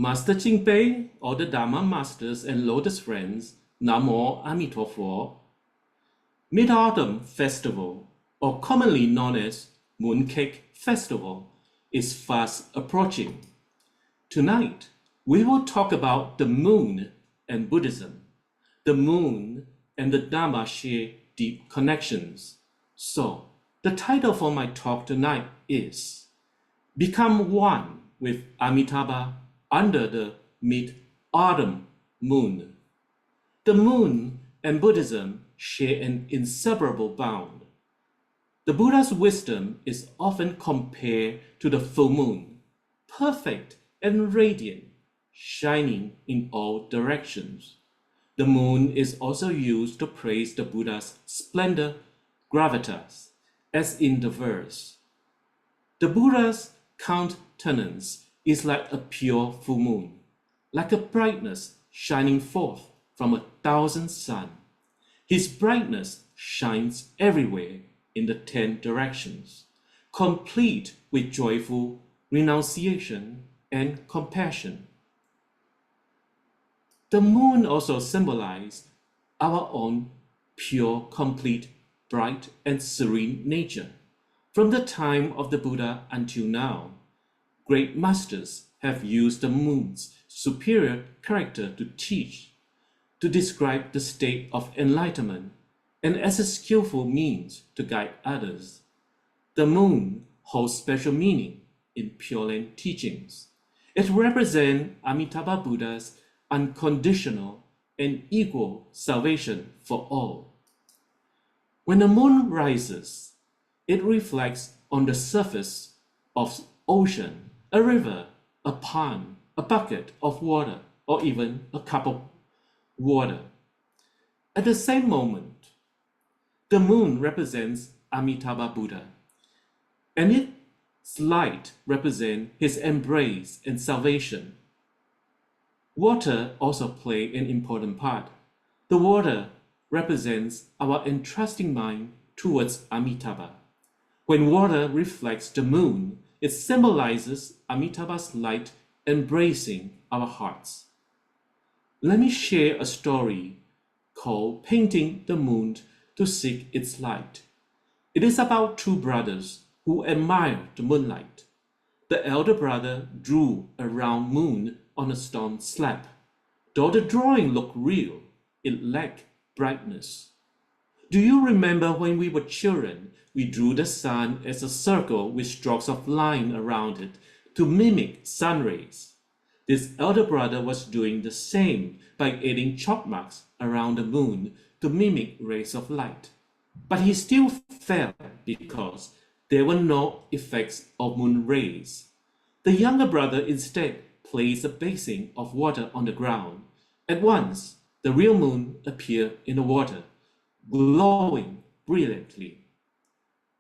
Master Jinghe, or the Dharma masters and lotus friends, Namo Amituofo. Mid-Autumn Festival, or commonly known as Mooncake Festival, is fast approaching. Tonight, we will talk about the moon and Buddhism. The moon and the Dharma share deep connections. So, the title for my talk tonight is Become One with Amitabha under the mid-autumn moon. The moon and Buddhism share an inseparable bond. The Buddha's wisdom is often compared to the full moon, perfect and radiant, shining in all directions. The moon is also used to praise the Buddha's splendor, gravitas, as in the verse. The Buddha's countenance is like a pure full moon, like a brightness shining forth from 1,000 suns. His brightness shines everywhere in the 10 directions, complete with joyful renunciation and compassion. The moon also symbolizes our own pure, complete, bright, and serene nature. From the time of the Buddha until now, great masters have used the moon's superior character to teach, to describe the state of enlightenment, and as a skillful means to guide others. The moon holds special meaning in Pure Land teachings. It represents Amitabha Buddha's unconditional and equal salvation for all. When the moon rises, it reflects on the surface of ocean, a river, a pond, a bucket of water, or even a cup of water. At the same moment, the moon represents Amitabha Buddha, and its light represents his embrace and salvation. Water also plays an important part. The water represents our entrusting mind towards Amitabha. When water reflects the moon, it symbolizes Amitabha's light embracing our hearts. Let me share a story called Painting the Moon to Seek Its Light. It is about two brothers who admire the moonlight. The elder brother drew a round moon on a stone slab. Though the drawing looked real, it lacked brightness. Do you remember when we were children, we drew the sun as a circle with strokes of line around it to mimic sun rays? This elder brother was doing the same by adding chalk marks around the moon to mimic rays of light. But he still failed because there were no effects of moon rays. The younger brother instead placed a basin of water on the ground. At once, the real moon appeared in the water, glowing brilliantly.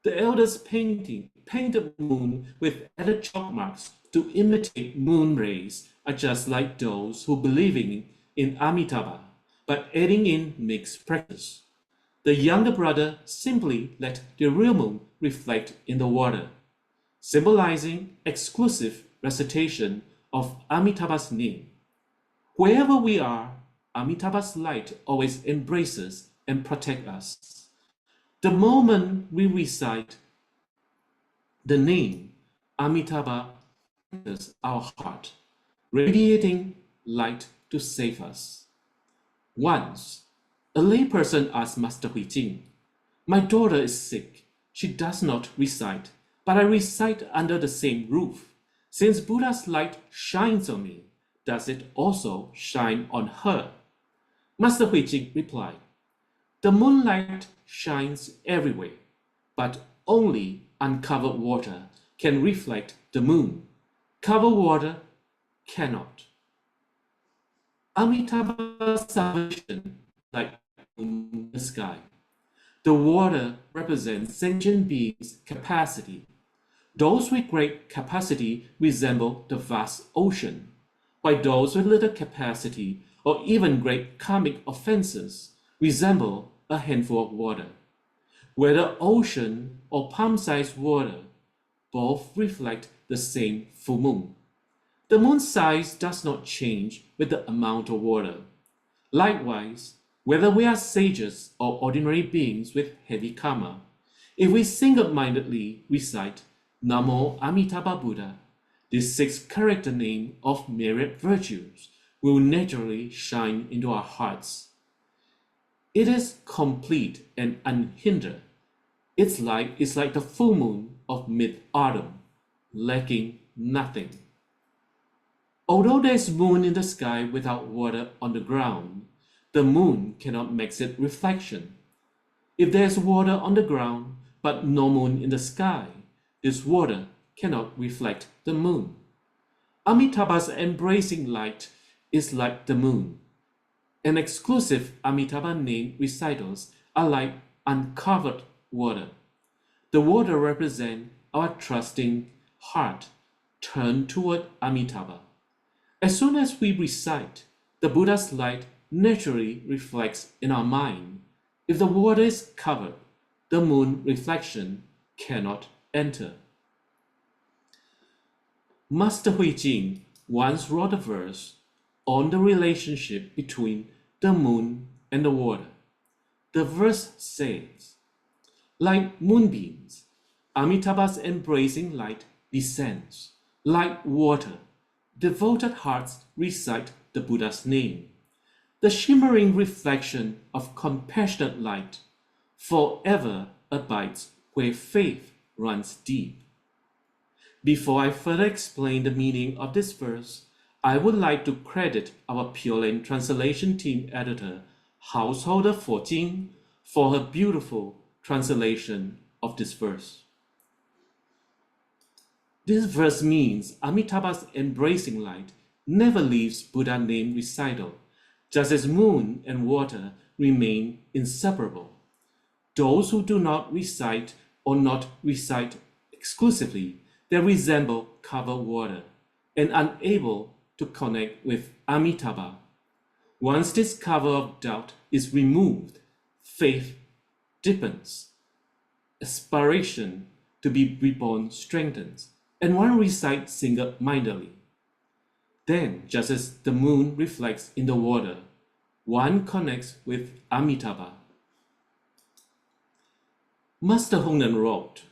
The elder's painted moon with added chalk marks to imitate moon rays are just like those who believe in Amitabha, but adding in mixed practice. The younger brother simply let the real moon reflect in the water, symbolizing exclusive recitation of Amitabha's name. Wherever we are, Amitabha's light always embraces and protects us. The moment we recite the name, Amitabha enters our heart, radiating light to save us. Once, a layperson asked Master Huijing, "My daughter is sick. She does not recite, but I recite under the same roof. Since Buddha's light shines on me, does it also shine on her?" Master Huijing replied, "The moonlight shines everywhere, but only uncovered water can reflect the moon. Covered water cannot." Amitabha's salvation like in the sky. The water represents sentient beings' capacity. Those with great capacity resemble the vast ocean, while those with little capacity or even great karmic offenses resemble a handful of water. Whether ocean or palm-sized water, both reflect the same full moon. The moon's size does not change with the amount of water. Likewise, whether we are sages or ordinary beings with heavy karma, if we single-mindedly recite Namo Amituofo Buddha, this six-character name of myriad virtues will naturally shine into our hearts. It is complete and unhindered. Its light is like the full moon of mid-autumn, lacking nothing. Although there is moon in the sky without water on the ground, the moon cannot make its reflection. If there is water on the ground but no moon in the sky, this water cannot reflect the moon. Amitabha's embracing light is like the moon. An exclusive Amitabha name recitals are like uncovered water. The water represents our trusting heart turned toward Amitabha. As soon as we recite, the Buddha's light naturally reflects in our mind. If the water is covered, the moon reflection cannot enter. Master Huijing once wrote a verse on the relationship between the moon and the water. The verse says, like moonbeams, Amitabha's embracing light descends. Like water, devoted hearts recite the Buddha's name. The shimmering reflection of compassionate light forever abides where faith runs deep. Before I further explain the meaning of this verse, I would like to credit our Pure Land Translation Team editor, Householder 14, for her beautiful translation of this verse. This verse means Amitabha's embracing light never leaves Buddha name recital, just as moon and water remain inseparable. Those who do not recite or not recite exclusively, they resemble covered water and unable to connect with Amitabha. Once this cover of doubt is removed, faith deepens, aspiration to be reborn strengthens, and one recites single-mindedly. Then, just as the moon reflects in the water, one connects with Amitabha. Master Hongnan wrote,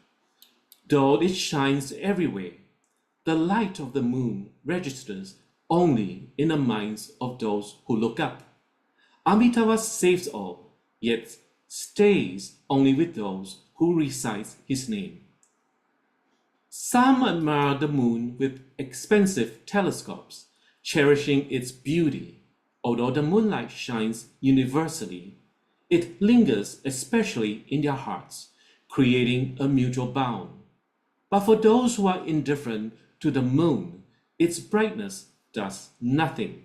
though it shines everywhere, the light of the moon registers only in the minds of those who look up. Amitabha saves all, yet stays only with those who recite his name. Some admire the moon with expensive telescopes, cherishing its beauty. Although the moonlight shines universally, it lingers especially in their hearts, creating a mutual bond. But for those who are indifferent to the moon, its brightness does nothing.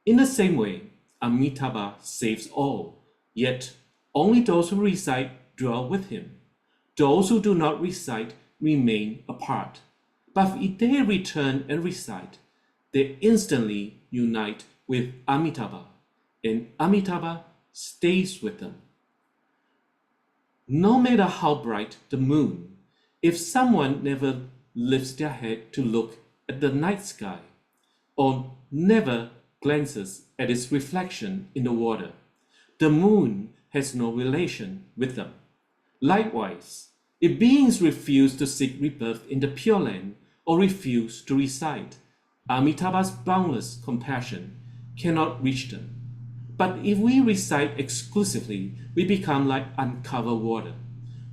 In the same way, Amitabha saves all, yet only those who recite dwell with him. Those who do not recite remain apart. But if they return and recite, they instantly unite with Amitabha, and Amitabha stays with them. No matter how bright the moon, if someone never lifts their head to look at the night sky, or never glances at its reflection in the water, the moon has no relation with them. Likewise, if beings refuse to seek rebirth in the Pure Land or refuse to recite, Amitabha's boundless compassion cannot reach them. But if we recite exclusively, we become like uncovered water,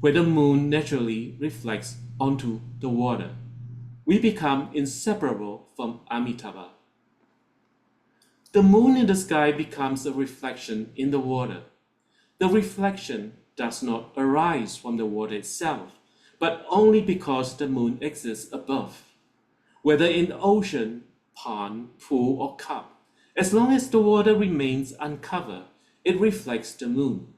where the moon naturally reflects onto the water. We become inseparable from Amitabha. The moon in the sky becomes a reflection in the water. The reflection does not arise from the water itself, but only because the moon exists above. Whether in the ocean, pond, pool, or cup, as long as the water remains uncovered, it reflects the moon.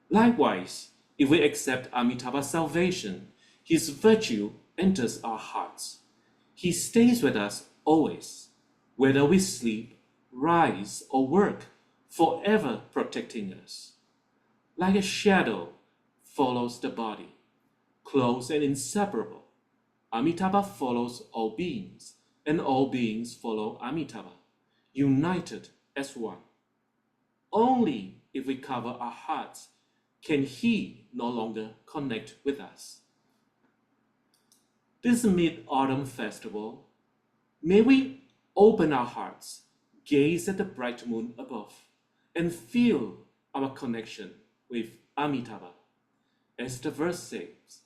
Likewise, if we accept Amitabha's salvation, his virtue enters our hearts. He stays with us always, whether we sleep, rise, or work, forever protecting us. Like a shadow follows the body, close and inseparable, Amitabha follows all beings, and all beings follow Amitabha, united as one. Only if we cover our hearts can he no longer connect with us. This Mid-Autumn Festival, may we open our hearts, gaze at the bright moon above, and feel our connection with Amitabha. As the verse says,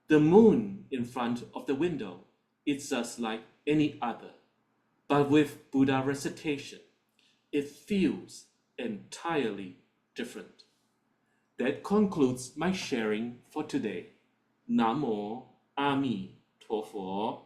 the moon in front of the window is just like any other, but with Buddha recitation, it feels entirely different. That concludes my sharing for today. Namo Amituofo.